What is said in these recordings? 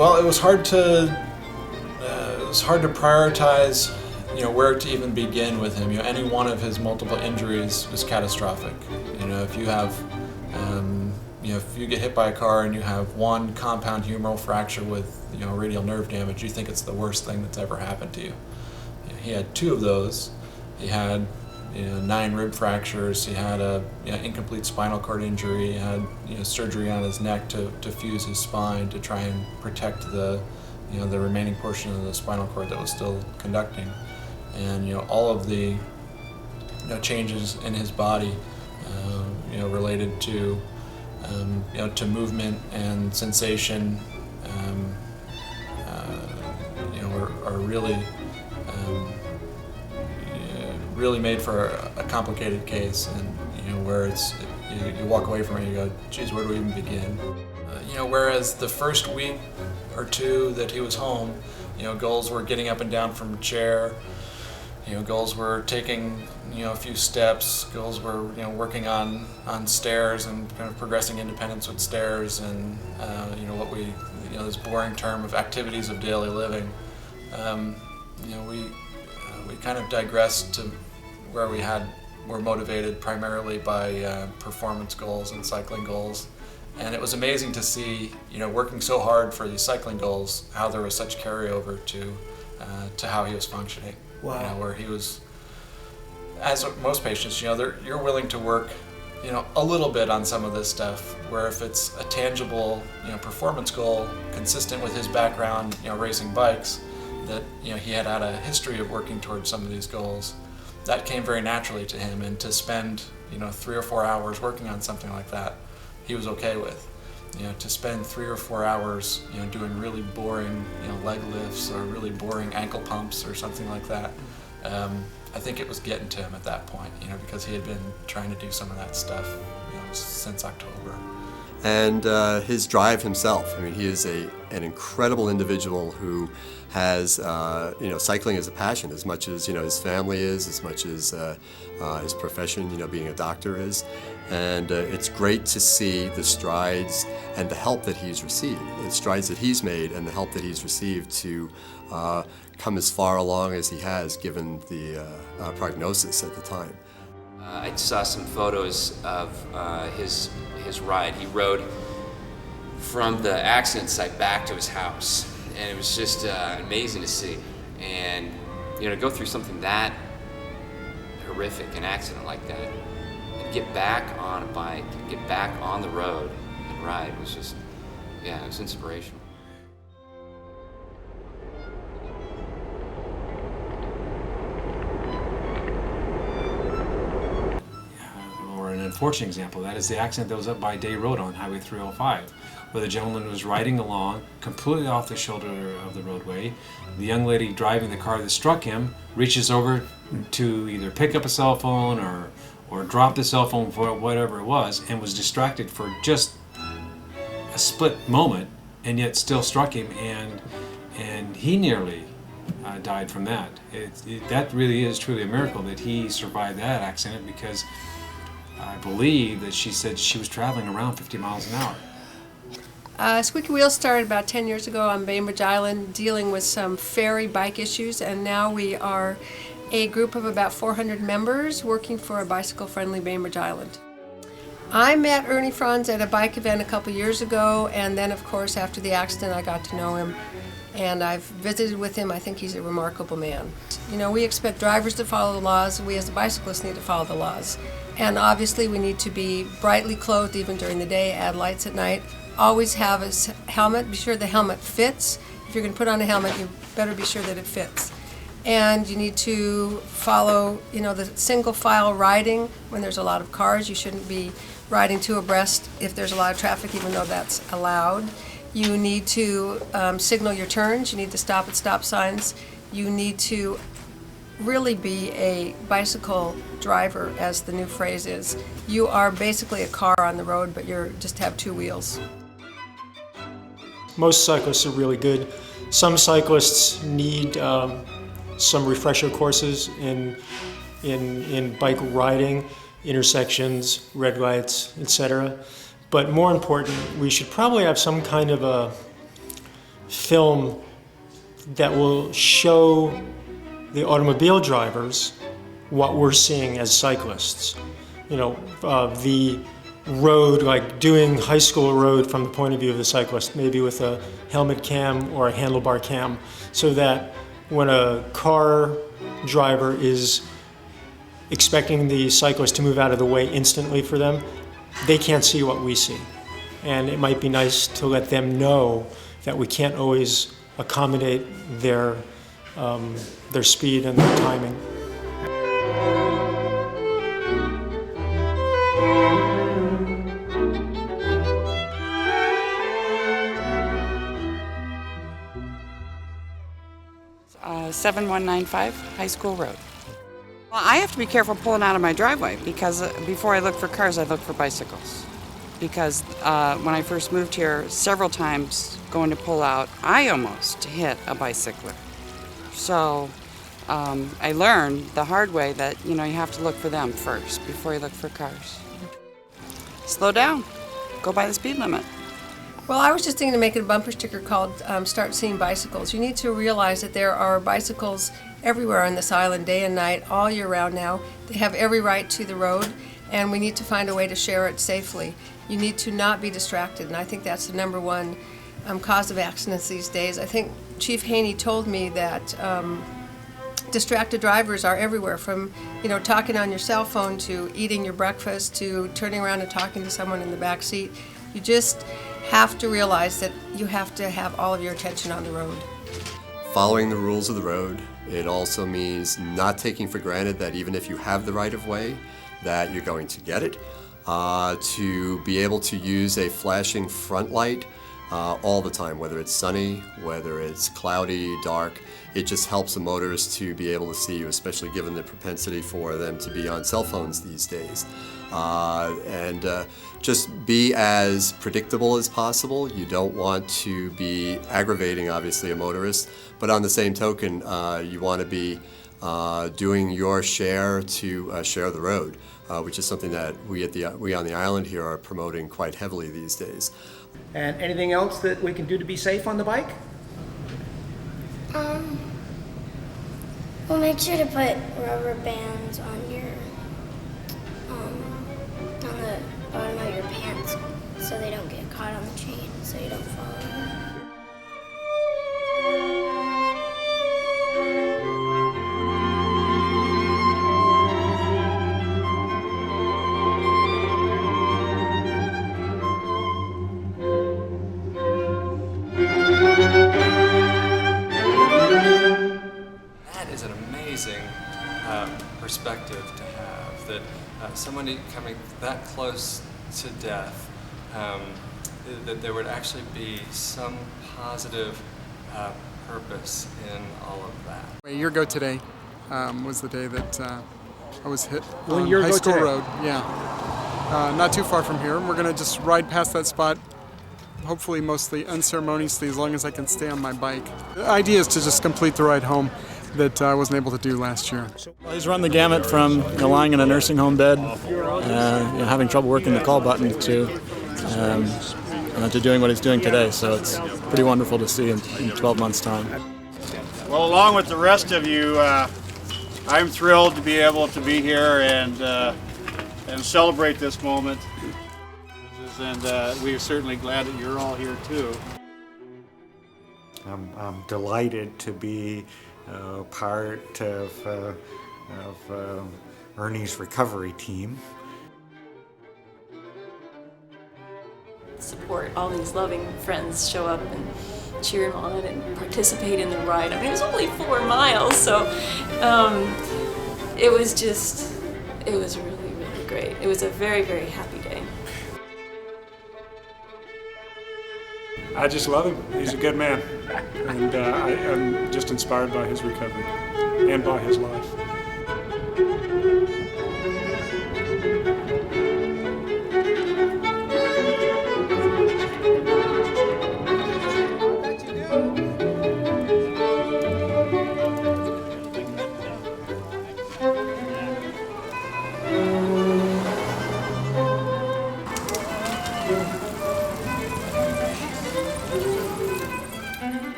Well, it was hard to prioritize, where to even begin with him. Any one of his multiple injuries was catastrophic. If you have, if you get hit by a car and you have one compound humeral fracture with, radial nerve damage, you think it's the worst thing that's ever happened to you. He had 2 of those. He had 9 rib fractures. He had a incomplete spinal cord injury. He had surgery on his neck to fuse his spine to try and protect the remaining portion of the spinal cord that was still conducting. And all of the changes in his body related to to movement and sensation are really really made for a complicated case, and where you walk away from it and you go, geez, where do we even begin? Whereas the first week or 2 that he was home, goals were getting up and down from a chair, goals were taking a few steps, goals were working on stairs and kind of progressing independence with stairs, and what we this boring term of activities of daily living. We kind of digressed to where we're motivated primarily by performance goals and cycling goals. And it was amazing to see, working so hard for these cycling goals, how there was such carryover to how he was functioning. Wow. Where he was, as most patients, you're willing to work, a little bit on some of this stuff. Where if it's a tangible, performance goal consistent with his background, racing bikes, that he had a history of working towards some of these goals, that came very naturally to him. And to spend 3 or 4 hours working on something like that, he was okay with. To spend 3 or 4 hours doing really boring leg lifts or really boring ankle pumps or something like that, I think it was getting to him at that point, because he had been trying to do some of that stuff since October. And his drive himself. I mean, he is an incredible individual who has, cycling as a passion as much as, his family is, as much as his profession, being a doctor is. And it's great to see the strides and the help that he's received, the strides that he's made and the help that he's received to come as far along as he has given the prognosis at the time. I saw some photos of his ride. He rode from the accident site back to his house, and it was just amazing to see. And to go through something that horrific, an accident like that, and get back on a bike, get back on the road and ride was just, it was inspirational. Or an unfortunate example, that is the accident that was up by Day Road on Highway 305, where the gentleman was riding along completely off the shoulder of the roadway. The young lady driving the car that struck him reaches over to either pick up a cell phone or drop the cell phone for whatever it was, and was distracted for just a split moment, and yet still struck him, and he nearly died from that. That really is truly a miracle that he survived that accident, because I believe that she said she was traveling around 50 miles an hour. Squeaky Wheels started about 10 years ago on Bainbridge Island dealing with some ferry bike issues, and now we are a group of about 400 members working for a bicycle-friendly Bainbridge Island. I met Ernie Franz at a bike event a couple years ago, and then of course after the accident I got to know him, and I've visited with him. I think he's a remarkable man. We expect drivers to follow the laws. We as the bicyclists need to follow the laws. And obviously we need to be brightly clothed even during the day, add lights at night. Always have a helmet, be sure the helmet fits. If you're going to put on a helmet, you better be sure that it fits. And you need to follow, the single file riding. When there's a lot of cars, you shouldn't be riding 2 abreast if there's a lot of traffic, even though that's allowed. You need to signal your turns. You need to stop at stop signs. You need to really be a bicycle driver, as the new phrase is. You are basically a car on the road, but you just have 2 wheels. Most cyclists are really good. Some cyclists need some refresher courses in bike riding, intersections, red lights, etc. But more important, we should probably have some kind of a film that will show the automobile drivers what we're seeing as cyclists. You know, the road, like doing high school road from the point of view of the cyclist, maybe with a helmet cam or a handlebar cam, so that when a car driver is expecting the cyclist to move out of the way instantly for them, they can't see what we see. And it might be nice to let them know that we can't always accommodate their speed and their timing. Uh, 7195 High School Road. Well, I have to be careful pulling out of my driveway because before I look for cars, I look for bicycles. Because when I first moved here, several times going to pull out, I almost hit a bicycler. So I learned the hard way that, you know, you have to look for them first before you look for cars. Slow down. Go by the speed limit. Well, I was just thinking to make a bumper sticker called Start Seeing Bicycles. You need to realize that there are bicycles everywhere on this island, day and night, all year round now. They have every right to the road, and we need to find a way to share it safely. You need to not be distracted, and I think that's the number one cause of accidents these days. I think Chief Haney told me that distracted drivers are everywhere, from, you know, talking on your cell phone to eating your breakfast to turning around and talking to someone in the back seat. You just have to realize that you have to have all of your attention on the road. Following the rules of the road, it also means not taking for granted that even if you have the right of way, that you're going to get it. To be able to use a flashing front light all the time, whether it's sunny, whether it's cloudy, dark. It just helps the motorists to be able to see you, especially given the propensity for them to be on cell phones these days. Just be as predictable as possible. You don't want to be aggravating, obviously, a motorist, but on the same token, you want to be doing your share to share the road, which is something that we on the island here are promoting quite heavily these days. And anything else that we can do to be safe on the bike? Well, make sure to put rubber bands on your on the bottom of your pants so they don't get caught on the chain, so you don't fall over. Perspective to have, that somebody coming that close to death, that there would actually be some positive purpose in all of that. A year ago today was the day that I was hit on year High ago School today? Road. Yeah, not too far from here. We're going to just ride past that spot, hopefully mostly unceremoniously, as long as I can stay on my bike. The idea is to just complete the ride home that I wasn't able to do last year. Well, he's run the gamut from lying in a nursing home bed, having trouble working the call button, to doing what he's doing today. So it's pretty wonderful to see in 12 months' time. Well, along with the rest of you, I'm thrilled to be able to be here and celebrate this moment. And we're certainly glad that you're all here too. I'm delighted to be part of Ernie's recovery team. Support, all these loving friends show up and cheer him on and participate in the ride. I mean, it was only 4 miles, so it was really, really great. It was a very, very happy day. I just love him. He's a good man. And I'm just inspired by his recovery and by his life.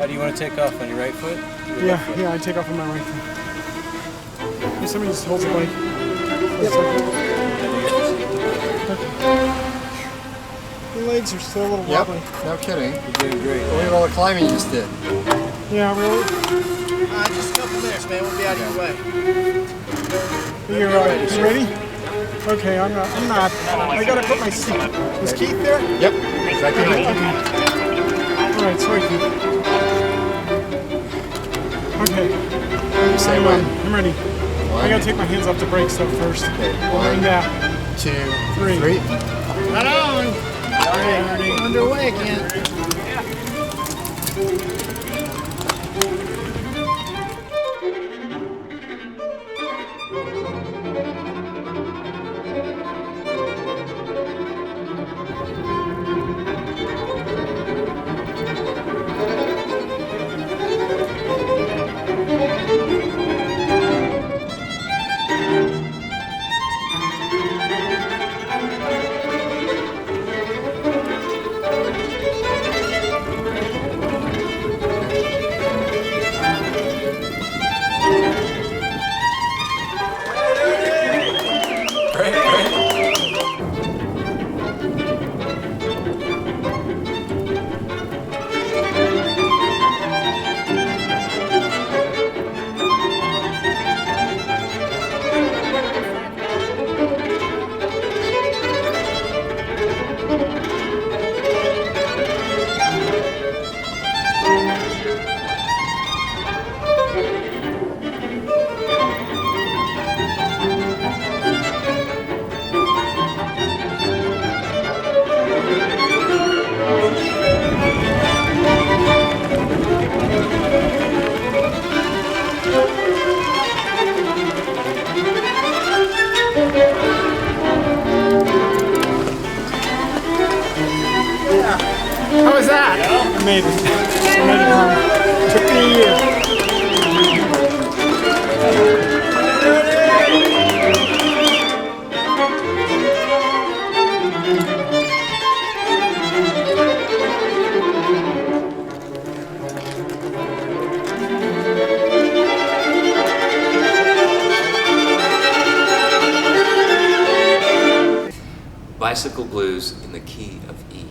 How do you want to take off? On your right foot? Yeah, I take off on my right foot. Hey, somebody just holds the bike. The legs are still a little wobbly. No kidding. You're doing great. Look at all the climbing you just did. Yeah, really? Just a couple minutes, man. We'll be out of your way. You ready? Okay, I'm not. I gotta put my seat. Is Keith there? Yep. Exactly. Okay. All right, sorry, Keith. Okay. Say when. I'm ready. I gotta take my hands off the brakes though first. Okay. One, 2, 3. Right on. All right, underway again. How was that? I made it. I made it home. Took me a year. Bicycle Blues in the key of E.